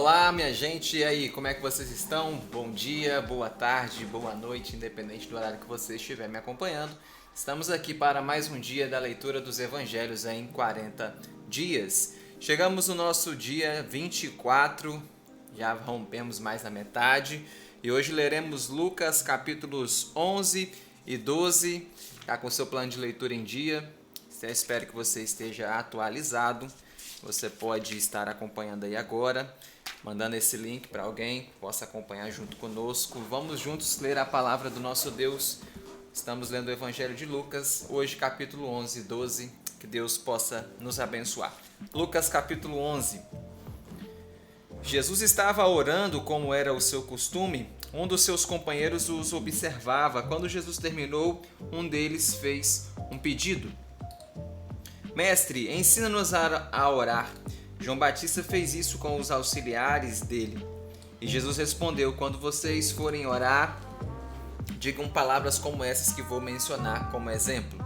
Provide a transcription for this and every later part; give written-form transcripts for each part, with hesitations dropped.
Olá, minha gente, e aí, como é que vocês estão? Bom dia, boa tarde, boa noite, independente do horário que você estiver me acompanhando. Estamos aqui para mais um dia da leitura dos Evangelhos em 40 dias. Chegamos no nosso dia 24, já rompemos mais na metade, e hoje leremos Lucas capítulos 11 e 12, já com seu plano de leitura em dia. Eu espero que você esteja atualizado. Você pode estar acompanhando aí agora, mandando esse link para alguém que possa acompanhar junto conosco. Vamos juntos ler a palavra do nosso Deus. Estamos lendo o Evangelho de Lucas, hoje capítulo 11 e 12. Que Deus possa nos abençoar. Lucas capítulo 11. Jesus estava orando como era o seu costume. Um dos seus companheiros os observava. Quando Jesus terminou, um deles fez um pedido. Mestre, ensina-nos a orar. João Batista fez isso com os auxiliares dele. E Jesus respondeu: quando vocês forem orar, digam palavras como essas que vou mencionar como exemplo.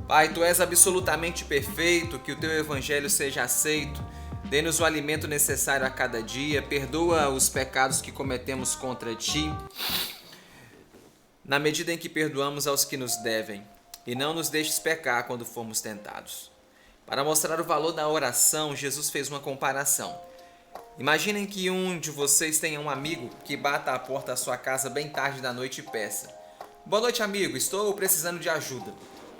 Pai, Tu és absolutamente perfeito, que o Teu evangelho seja aceito. Dê-nos o alimento necessário a cada dia. Perdoa os pecados que cometemos contra Ti, na medida em que perdoamos aos que nos devem. E não nos deixes pecar quando formos tentados. Para mostrar o valor da oração, Jesus fez uma comparação. Imaginem que um de vocês tenha um amigo que bata à porta da sua casa bem tarde da noite e peça: boa noite, amigo, estou precisando de ajuda.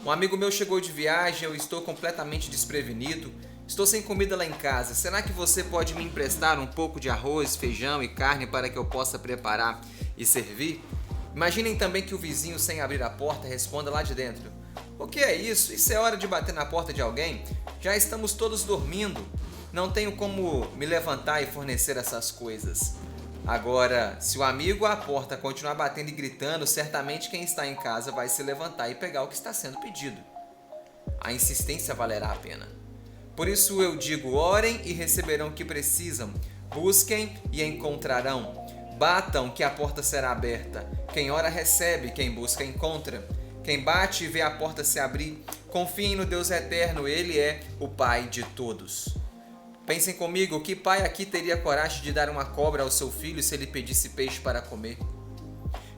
Um amigo meu chegou de viagem, eu estou completamente desprevenido. Estou sem comida lá em casa. Será que você pode me emprestar um pouco de arroz, feijão e carne para que eu possa preparar e servir? Imaginem também que o vizinho, sem abrir a porta, responda lá de dentro: o que é isso? Isso é hora de bater na porta de alguém? Já estamos todos dormindo. Não tenho como me levantar e fornecer essas coisas. Agora, se o amigo à porta continuar batendo e gritando, certamente quem está em casa vai se levantar e pegar o que está sendo pedido. A insistência valerá a pena. Por isso eu digo: orem e receberão o que precisam. Busquem e encontrarão. Batam que a porta será aberta. Quem ora recebe, quem busca encontra. Quem bate e vê a porta se abrir. Confiem no Deus eterno, Ele é o Pai de todos. Pensem comigo, que pai aqui teria coragem de dar uma cobra ao seu filho se ele pedisse peixe para comer?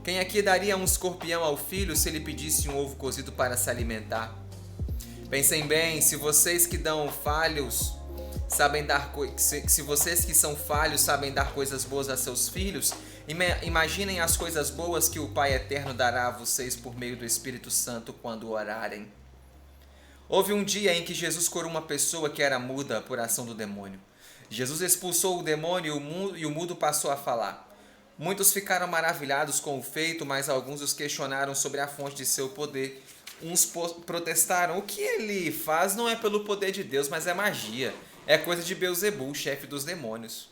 Quem aqui daria um escorpião ao filho se ele pedisse um ovo cozido para se alimentar? Pensem bem, se vocês que são falhos sabem dar coisas boas a seus filhos, imaginem as coisas boas que o Pai Eterno dará a vocês por meio do Espírito Santo quando orarem. Houve um dia em que Jesus curou uma pessoa que era muda por ação do demônio. Jesus expulsou o demônio e o mudo passou a falar. Muitos ficaram maravilhados com o feito, mas alguns os questionaram sobre a fonte de seu poder. Uns protestaram: o que ele faz não é pelo poder de Deus, mas é magia. É coisa de Beelzebul, chefe dos demônios.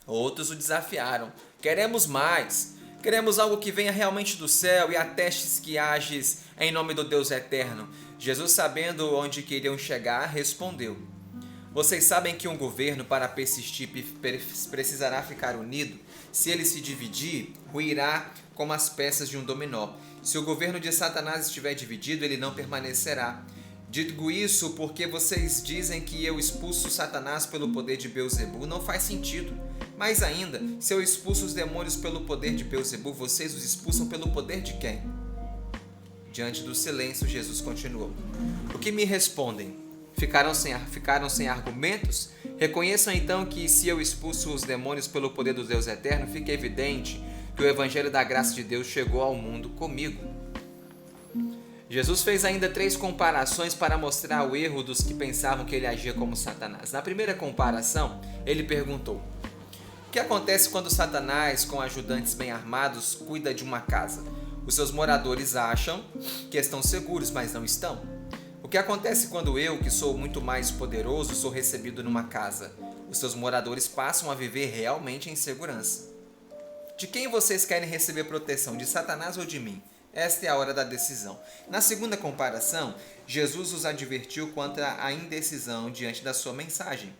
Outros o desafiaram: queremos mais. Queremos algo que venha realmente do céu e atestes que ages em nome do Deus eterno. Jesus, sabendo onde queriam chegar, respondeu: vocês sabem que um governo, para persistir, precisará ficar unido. Se ele se dividir, ruirá como as peças de um dominó. Se o governo de Satanás estiver dividido, ele não permanecerá. Digo isso porque vocês dizem que eu expulso Satanás pelo poder de Beelzebul. Não faz sentido. Mais ainda, se eu expulso os demônios pelo poder de Beelzebul, vocês os expulsam pelo poder de quem? Diante do silêncio, Jesus continuou: o que me respondem? Ficaram sem argumentos? Reconheçam então que se eu expulso os demônios pelo poder do Deus eterno, fica evidente que o evangelho da graça de Deus chegou ao mundo comigo. Jesus fez ainda 3 comparações para mostrar o erro dos que pensavam que ele agia como Satanás. Na primeira comparação, ele perguntou: o que acontece quando Satanás, com ajudantes bem armados, cuida de uma casa? Os seus moradores acham que estão seguros, mas não estão. O que acontece quando eu, que sou muito mais poderoso, sou recebido numa casa? Os seus moradores passam a viver realmente em segurança. De quem vocês querem receber proteção? De Satanás ou de mim? Esta é a hora da decisão. Na segunda comparação, Jesus os advertiu quanto à indecisão diante da sua mensagem.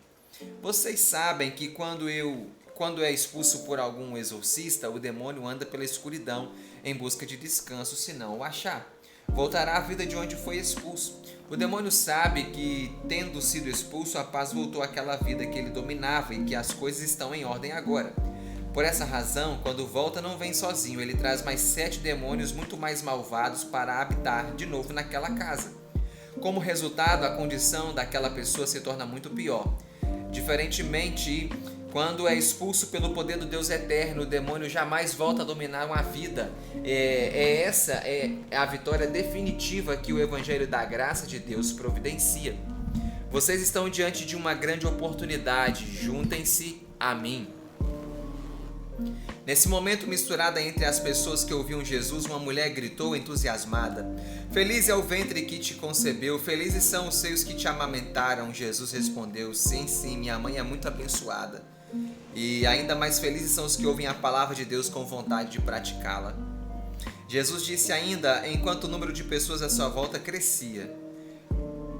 Vocês sabem que quando é expulso por algum exorcista, o demônio anda pela escuridão em busca de descanso, se não o achar. voltará à vida de onde foi expulso. O demônio sabe que, tendo sido expulso, a paz voltou àquela vida que ele dominava e que as coisas estão em ordem agora. Por essa razão, quando volta não vem sozinho, ele traz mais 7 demônios muito mais malvados para habitar de novo naquela casa. Como resultado, a condição daquela pessoa se torna muito pior. Diferentemente, quando é expulso pelo poder do Deus eterno, o demônio jamais volta a dominar uma vida. Essa é a vitória definitiva que o Evangelho da Graça de Deus providencia. Vocês estão diante de uma grande oportunidade, juntem-se a mim. Nesse momento, misturada entre as pessoas que ouviam Jesus, uma mulher gritou entusiasmada: Feliz é o ventre que te concebeu, felizes são os seios que te amamentaram. Jesus respondeu: Sim, sim, minha mãe é muito abençoada. E ainda mais felizes são os que ouvem a palavra de Deus com vontade de praticá-la. Jesus disse ainda, enquanto o número de pessoas à sua volta crescia: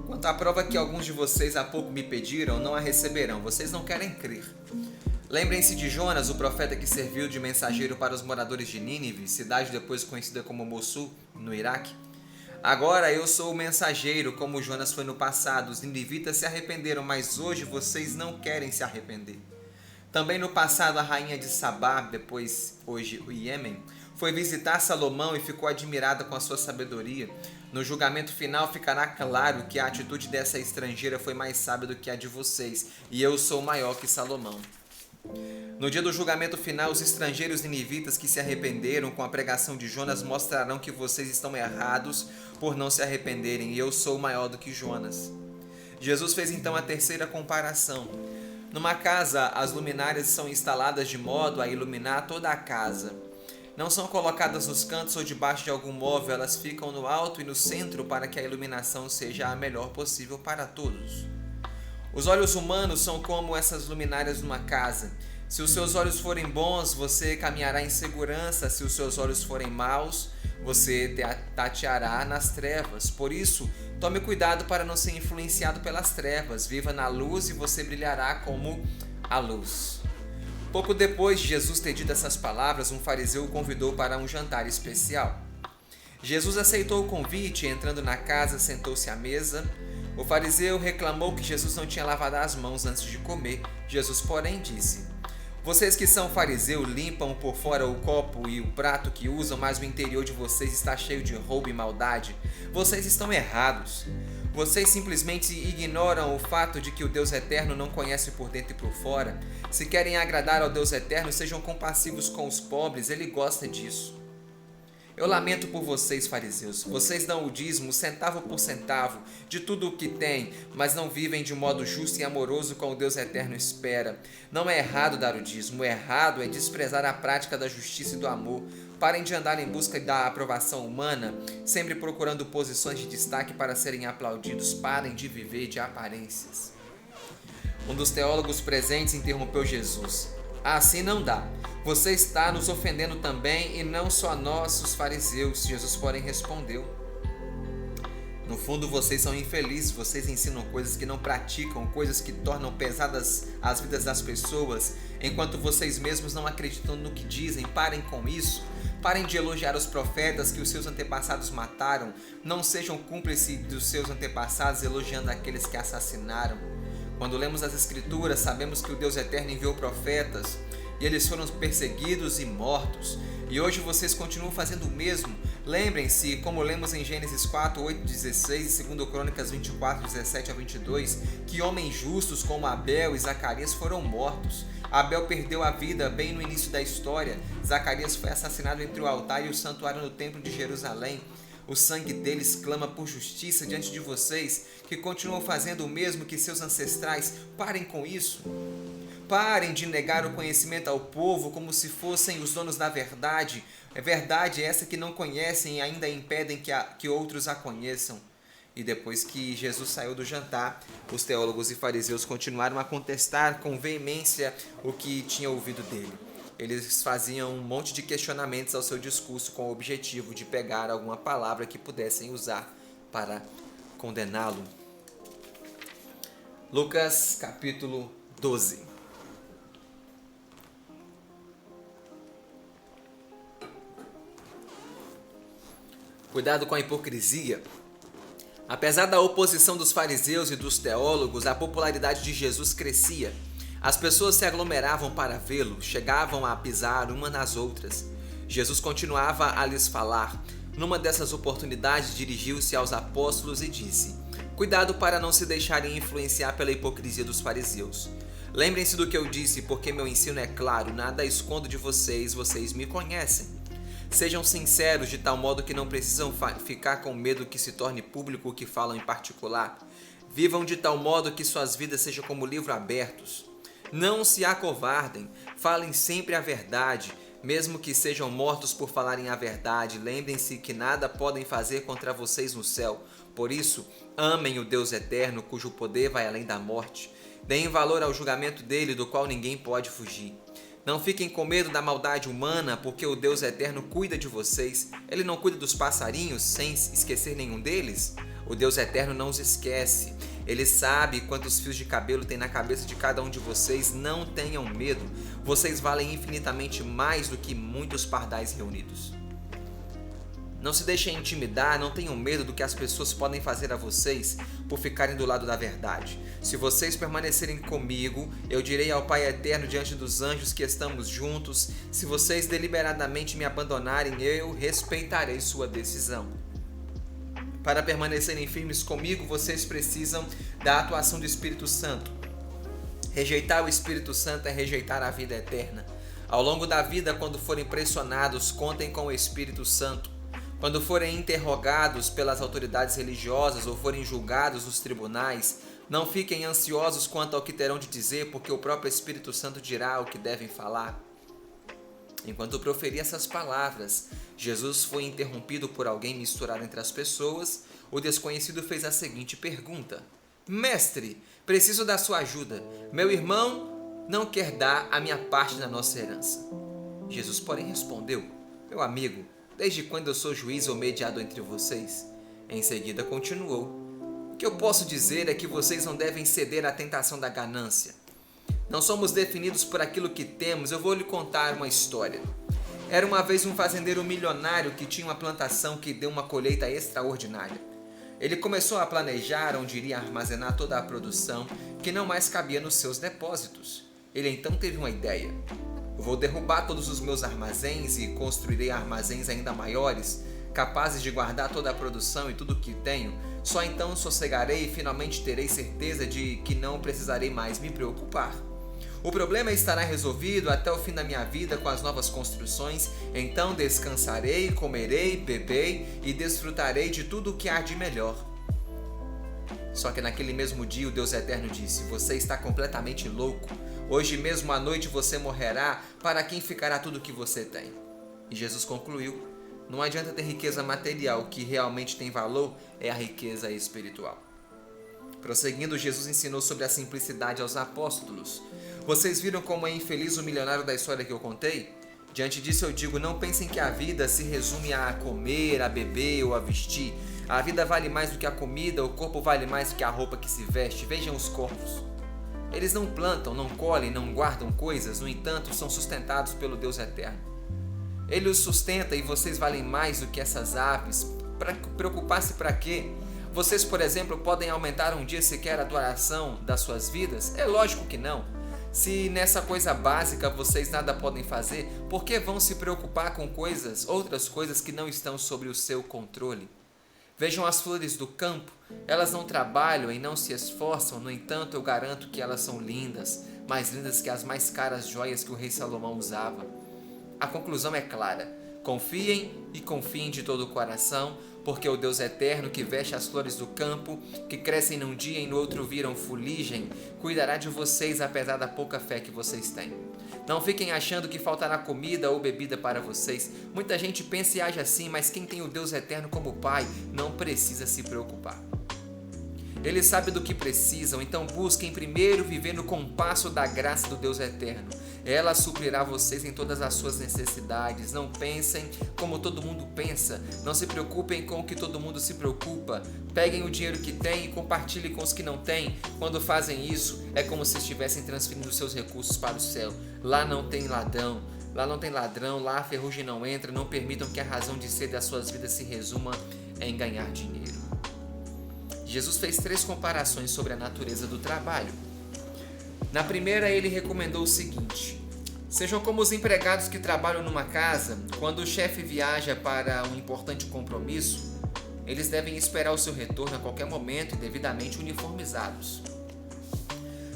Quanto à prova que alguns de vocês há pouco me pediram, não a receberão. Vocês não querem crer. Lembrem-se de Jonas, o profeta que serviu de mensageiro para os moradores de Nínive, cidade depois conhecida como Mossul, no Iraque. Agora eu sou o mensageiro, como Jonas foi no passado. Os ninivitas se arrependeram, mas hoje vocês não querem se arrepender. Também no passado a rainha de Sabá, depois hoje o Iêmen, foi visitar Salomão e ficou admirada com a sua sabedoria. No julgamento final ficará claro que a atitude dessa estrangeira foi mais sábia do que a de vocês, e eu sou maior que Salomão. No dia do julgamento final, os estrangeiros ninivitas que se arrependeram com a pregação de Jonas mostrarão que vocês estão errados por não se arrependerem, e eu sou maior do que Jonas. Jesus fez então a terceira comparação. Numa casa, as luminárias são instaladas de modo a iluminar toda a casa. Não são colocadas nos cantos ou debaixo de algum móvel, elas ficam no alto e no centro para que a iluminação seja a melhor possível para todos. Os olhos humanos são como essas luminárias numa casa. Se os seus olhos forem bons, você caminhará em segurança. Se os seus olhos forem maus, você tateará nas trevas. Por isso, tome cuidado para não ser influenciado pelas trevas. Viva na luz e você brilhará como a luz. Pouco depois de Jesus ter dito essas palavras, um fariseu o convidou para um jantar especial. Jesus aceitou o convite e, entrando na casa, sentou-se à mesa. O fariseu reclamou que Jesus não tinha lavado as mãos antes de comer. Jesus, porém, disse: Vocês que são fariseus limpam por fora o copo e o prato que usam, mas o interior de vocês está cheio de roubo e maldade. Vocês estão errados. Vocês simplesmente ignoram o fato de que o Deus Eterno não conhece por dentro e por fora. Se querem agradar ao Deus Eterno, sejam compassivos com os pobres, Ele gosta disso. Eu lamento por vocês, fariseus. Vocês dão o dízimo, centavo por centavo, de tudo o que têm, mas não vivem de modo justo e amoroso como o Deus Eterno espera. Não é errado dar o dízimo, o errado é desprezar a prática da justiça e do amor. Parem de andar em busca da aprovação humana, sempre procurando posições de destaque para serem aplaudidos. Parem de viver de aparências. Um dos teólogos presentes interrompeu Jesus. Assim não dá. Você está nos ofendendo também, e não só nós, os fariseus. Jesus, porém, respondeu: No fundo, vocês são infelizes. Vocês ensinam coisas que não praticam, coisas que tornam pesadas as vidas das pessoas, enquanto vocês mesmos não acreditam no que dizem. Parem com isso. Parem de elogiar os profetas que os seus antepassados mataram. Não sejam cúmplices dos seus antepassados elogiando aqueles que assassinaram. Quando lemos as Escrituras, sabemos que o Deus Eterno enviou profetas e eles foram perseguidos e mortos. E hoje vocês continuam fazendo o mesmo. Lembrem-se, como lemos em Gênesis 4, 8, 16 e 2 Crônicas 24, 17 a 22, que homens justos como Abel e Zacarias foram mortos. Abel perdeu a vida bem no início da história. Zacarias foi assassinado entre o altar e o santuário no templo de Jerusalém. O sangue deles clama por justiça diante de vocês, que continuam fazendo o mesmo que seus ancestrais. Parem com isso. Parem de negar o conhecimento ao povo como se fossem os donos da verdade. É verdade essa que não conhecem e ainda impedem que outros a conheçam. E depois que Jesus saiu do jantar, os teólogos e fariseus continuaram a contestar com veemência o que tinham ouvido dele. Eles faziam um monte de questionamentos ao seu discurso com o objetivo de pegar alguma palavra que pudessem usar para condená-lo. Lucas capítulo 12. Cuidado com a hipocrisia. Apesar da oposição dos fariseus e dos teólogos, a popularidade de Jesus crescia. As pessoas se aglomeravam para vê-lo, chegavam a pisar uma nas outras. Jesus continuava a lhes falar. Numa dessas oportunidades, dirigiu-se aos apóstolos e disse: Cuidado para não se deixarem influenciar pela hipocrisia dos fariseus. Lembrem-se do que eu disse, porque meu ensino é claro, nada escondo de vocês, vocês me conhecem. Sejam sinceros de tal modo que não precisam ficar com medo que se torne público o que falam em particular. Vivam de tal modo que suas vidas sejam como livros abertos. Não se acovardem, falem sempre a verdade, mesmo que sejam mortos por falarem a verdade. Lembrem-se que nada podem fazer contra vocês no céu. Por isso, amem o Deus eterno, cujo poder vai além da morte. Deem valor ao julgamento dele, do qual ninguém pode fugir. Não fiquem com medo da maldade humana, porque o Deus eterno cuida de vocês. Ele não cuida dos passarinhos sem esquecer nenhum deles? O Deus eterno não os esquece. Ele sabe quantos fios de cabelo tem na cabeça de cada um de vocês. Não tenham medo. Vocês valem infinitamente mais do que muitos pardais reunidos. Não se deixem intimidar, não tenham medo do que as pessoas podem fazer a vocês por ficarem do lado da verdade. Se vocês permanecerem comigo, eu direi ao Pai Eterno diante dos anjos que estamos juntos. Se vocês deliberadamente me abandonarem, eu respeitarei sua decisão. Para permanecerem firmes comigo, vocês precisam da atuação do Espírito Santo. Rejeitar o Espírito Santo é rejeitar a vida eterna. Ao longo da vida, quando forem pressionados, contem com o Espírito Santo. Quando forem interrogados pelas autoridades religiosas ou forem julgados nos tribunais, não fiquem ansiosos quanto ao que terão de dizer, porque o próprio Espírito Santo dirá o que devem falar. Enquanto proferia essas palavras, Jesus foi interrompido por alguém misturado entre as pessoas. O desconhecido fez a seguinte pergunta: Mestre, preciso da sua ajuda. Meu irmão não quer dar a minha parte da nossa herança. Jesus, porém, respondeu: Meu amigo, desde quando eu sou juiz ou mediador entre vocês? Em seguida continuou: O que eu posso dizer é que vocês não devem ceder à tentação da ganância. Não somos definidos por aquilo que temos. Eu vou lhe contar uma história. Era uma vez um fazendeiro milionário que tinha uma plantação que deu uma colheita extraordinária. Ele começou a planejar onde iria armazenar toda a produção que não mais cabia nos seus depósitos. Ele então teve uma ideia: vou derrubar todos os meus armazéns e construirei armazéns ainda maiores, capazes de guardar toda a produção e tudo o que tenho. Só então sossegarei e finalmente terei certeza de que não precisarei mais me preocupar. O problema estará resolvido até o fim da minha vida com as novas construções. Então descansarei, comerei, beberei e desfrutarei de tudo o que há de melhor. Só que naquele mesmo dia o Deus Eterno disse: Você está completamente louco. Hoje mesmo à noite você morrerá. Para quem ficará tudo o que você tem? E Jesus concluiu: Não adianta ter riqueza material. O que realmente tem valor é a riqueza espiritual. Prosseguindo, Jesus ensinou sobre a simplicidade aos apóstolos. Vocês viram como é infeliz o milionário da história que eu contei? Diante disso eu digo: não pensem que a vida se resume a comer, a beber ou a vestir. A vida vale mais do que a comida, o corpo vale mais do que a roupa que se veste. Vejam os corvos. Eles não plantam, não colhem, não guardam coisas, no entanto, são sustentados pelo Deus Eterno. Ele os sustenta e vocês valem mais do que essas aves. Preocupar-se para quê? Vocês, por exemplo, podem aumentar um dia sequer a duração das suas vidas? É lógico que não. Se nessa coisa básica vocês nada podem fazer, por que vão se preocupar com outras coisas que não estão sob o seu controle? Vejam as flores do campo, elas não trabalham e não se esforçam, no entanto eu garanto que elas são lindas, mais lindas que as mais caras joias que o rei Salomão usava. A conclusão é clara: confiem e confiem de todo o coração, porque o Deus Eterno, que veste as flores do campo, que crescem num dia e no outro viram fuligem, cuidará de vocês apesar da pouca fé que vocês têm. Não fiquem achando que faltará comida ou bebida para vocês. Muita gente pensa e age assim, mas quem tem o Deus Eterno como Pai não precisa se preocupar. Ele sabe do que precisam, então busquem primeiro viver no compasso da graça do Deus Eterno. Ela suprirá vocês em todas as suas necessidades. Não pensem como todo mundo pensa. Não se preocupem com o que todo mundo se preocupa. Peguem o dinheiro que têm e compartilhem com os que não têm. Quando fazem isso, é como se estivessem transferindo seus recursos para o céu. Lá não tem ladrão, Lá não tem ladrão, lá a ferrugem não entra. Não permitam que a razão de ser das suas vidas se resuma em ganhar dinheiro. Jesus fez 3 comparações sobre a natureza do trabalho. Na primeira, ele recomendou o seguinte: sejam como os empregados que trabalham numa casa. Quando o chefe viaja para um importante compromisso, eles devem esperar o seu retorno a qualquer momento e devidamente uniformizados.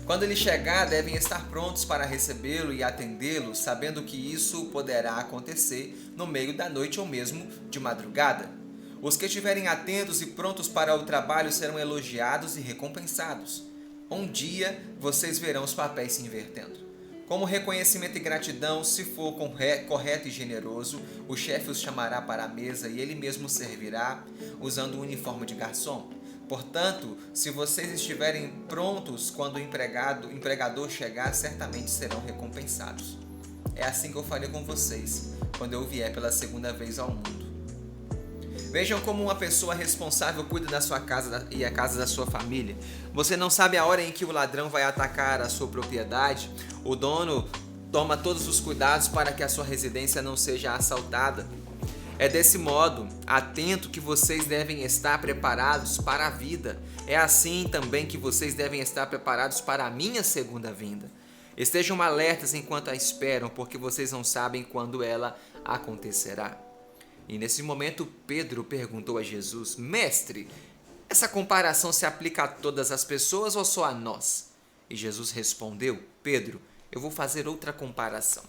Quando ele chegar, devem estar prontos para recebê-lo e atendê-lo, sabendo que isso poderá acontecer no meio da noite ou mesmo de madrugada. Os que estiverem atentos e prontos para o trabalho serão elogiados e recompensados. Um dia, vocês verão os papéis se invertendo. Como reconhecimento e gratidão, se for correto e generoso, o chefe os chamará para a mesa e ele mesmo servirá, usando o uniforme de garçom. Portanto, se vocês estiverem prontos quando o empregador chegar, certamente serão recompensados. É assim que eu farei com vocês, quando eu vier pela segunda vez ao mundo. Vejam como uma pessoa responsável cuida da sua casa e a casa da sua família. Você não sabe a hora em que o ladrão vai atacar a sua propriedade. O dono toma todos os cuidados para que a sua residência não seja assaltada. É desse modo, atento, que vocês devem estar preparados para a vida. É assim também que vocês devem estar preparados para a minha segunda vinda. Estejam alertas enquanto a esperam, porque vocês não sabem quando ela acontecerá. E nesse momento, Pedro perguntou a Jesus: Mestre, essa comparação se aplica a todas as pessoas ou só a nós? E Jesus respondeu: Pedro, eu vou fazer outra comparação.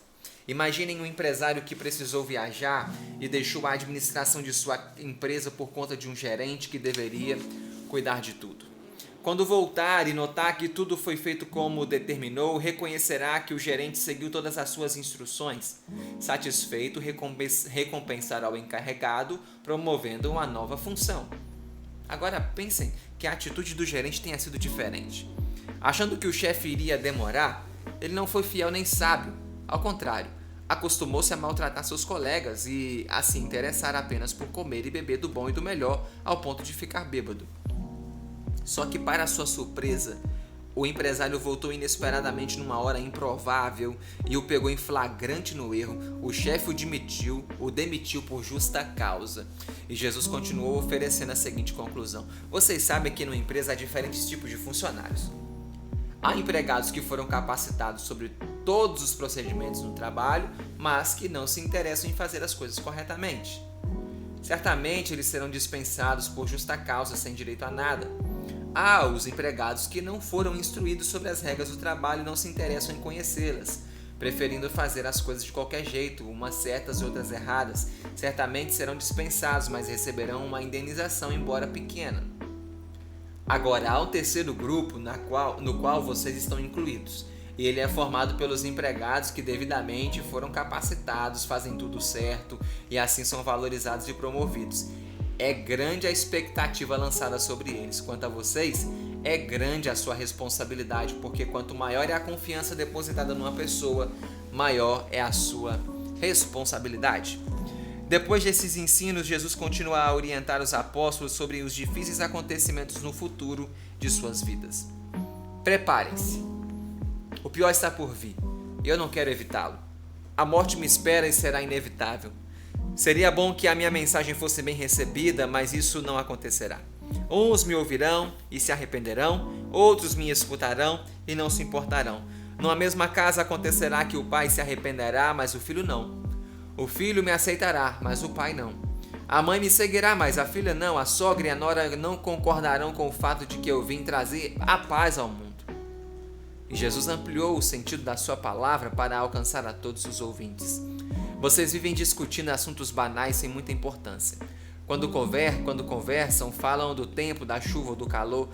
Imaginem um empresário que precisou viajar e deixou a administração de sua empresa por conta de um gerente que deveria cuidar de tudo. Quando voltar e notar que tudo foi feito como determinou, reconhecerá que o gerente seguiu todas as suas instruções. Satisfeito, recompensará o encarregado, promovendo uma nova função. Agora pensem que a atitude do gerente tenha sido diferente. Achando que o chefe iria demorar, ele não foi fiel nem sábio. Ao contrário, acostumou-se a maltratar seus colegas e a se interessar apenas por comer e beber do bom e do melhor, ao ponto de ficar bêbado. Só que, para sua surpresa, o empresário voltou inesperadamente numa hora improvável e o pegou em flagrante no erro. O chefe o demitiu por justa causa. E Jesus continuou oferecendo a seguinte conclusão: vocês sabem que numa empresa há diferentes tipos de funcionários. Há empregados que foram capacitados sobre todos os procedimentos no trabalho, mas que não se interessam em fazer as coisas corretamente. Certamente eles serão dispensados por justa causa, sem direito a nada. Há os empregados que não foram instruídos sobre as regras do trabalho e não se interessam em conhecê-las, preferindo fazer as coisas de qualquer jeito, umas certas e outras erradas. Certamente serão dispensados, mas receberão uma indenização, embora pequena. Agora, há um terceiro grupo no qual vocês estão incluídos. E ele é formado pelos empregados que devidamente foram capacitados, fazem tudo certo e assim são valorizados e promovidos. É grande a expectativa lançada sobre eles. Quanto a vocês, é grande a sua responsabilidade, porque quanto maior é a confiança depositada numa pessoa, maior é a sua responsabilidade. Depois desses ensinos, Jesus continua a orientar os apóstolos sobre os difíceis acontecimentos no futuro de suas vidas. Preparem-se. O pior está por vir, e eu não quero evitá-lo. A morte me espera e será inevitável. Seria bom que a minha mensagem fosse bem recebida, mas isso não acontecerá. Uns me ouvirão e se arrependerão, outros me escutarão e não se importarão. Numa mesma casa acontecerá que o pai se arrependerá, mas o filho não. O filho me aceitará, mas o pai não. A mãe me seguirá, mas a filha não. A sogra e a nora não concordarão com o fato de que eu vim trazer a paz ao mundo. E Jesus ampliou o sentido da sua palavra para alcançar a todos os ouvintes. Vocês vivem discutindo assuntos banais sem muita importância. Quando conversam, falam do tempo, da chuva ou do calor.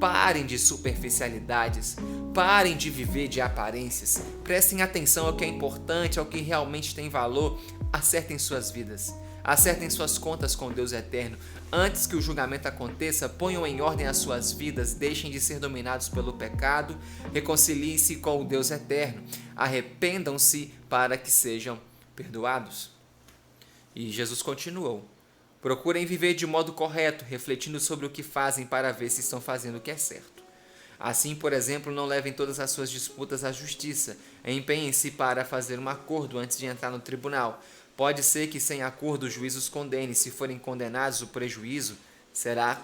Parem de superficialidades. Parem de viver de aparências. Prestem atenção ao que é importante, ao que realmente tem valor. Acertem suas vidas. Acertem suas contas com Deus eterno. Antes que o julgamento aconteça, ponham em ordem as suas vidas, deixem de ser dominados pelo pecado, reconciliem-se com o Deus eterno, arrependam-se para que sejam perdoados. E Jesus continuou: procurem viver de modo correto, refletindo sobre o que fazem para ver se estão fazendo o que é certo. Assim, por exemplo, não levem todas as suas disputas à justiça. Empenhem-se para fazer um acordo antes de entrar no tribunal. Pode ser que sem acordo o juiz os condene. Se forem condenados, o prejuízo será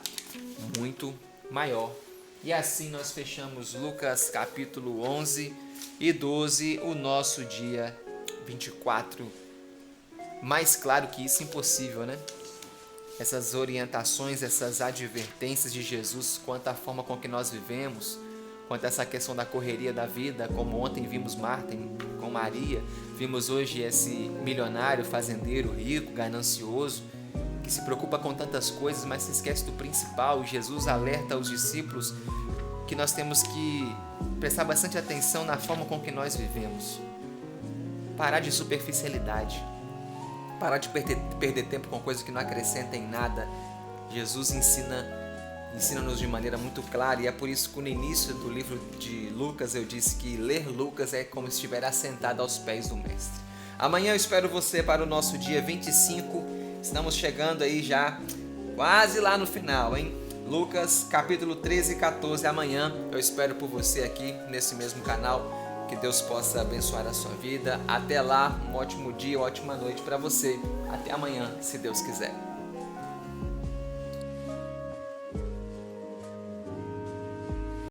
muito maior. E assim nós fechamos Lucas capítulo 11 e 12, o nosso dia 24. Mais claro que isso, impossível, né? Essas orientações, essas advertências de Jesus quanto à forma com que nós vivemos, quanto a essa questão da correria da vida, como ontem vimos Marta com Maria, vimos hoje esse milionário, fazendeiro, rico, ganancioso, que se preocupa com tantas coisas, mas se esquece do principal. Jesus alerta os discípulos que nós temos que prestar bastante atenção na forma com que nós vivemos. Parar de superficialidade. Parar de perder tempo com coisas que não acrescentam em nada. Jesus ensina-nos de maneira muito clara, e é por isso que no início do livro de Lucas eu disse que ler Lucas é como se estiver assentado aos pés do Mestre. Amanhã eu espero você para o nosso dia 25. Estamos chegando aí já quase lá no final, hein? Lucas capítulo 13 e 14. Amanhã eu espero por você aqui nesse mesmo canal. Que Deus possa abençoar a sua vida. Até lá, um ótimo dia, uma ótima noite para você. Até amanhã, se Deus quiser.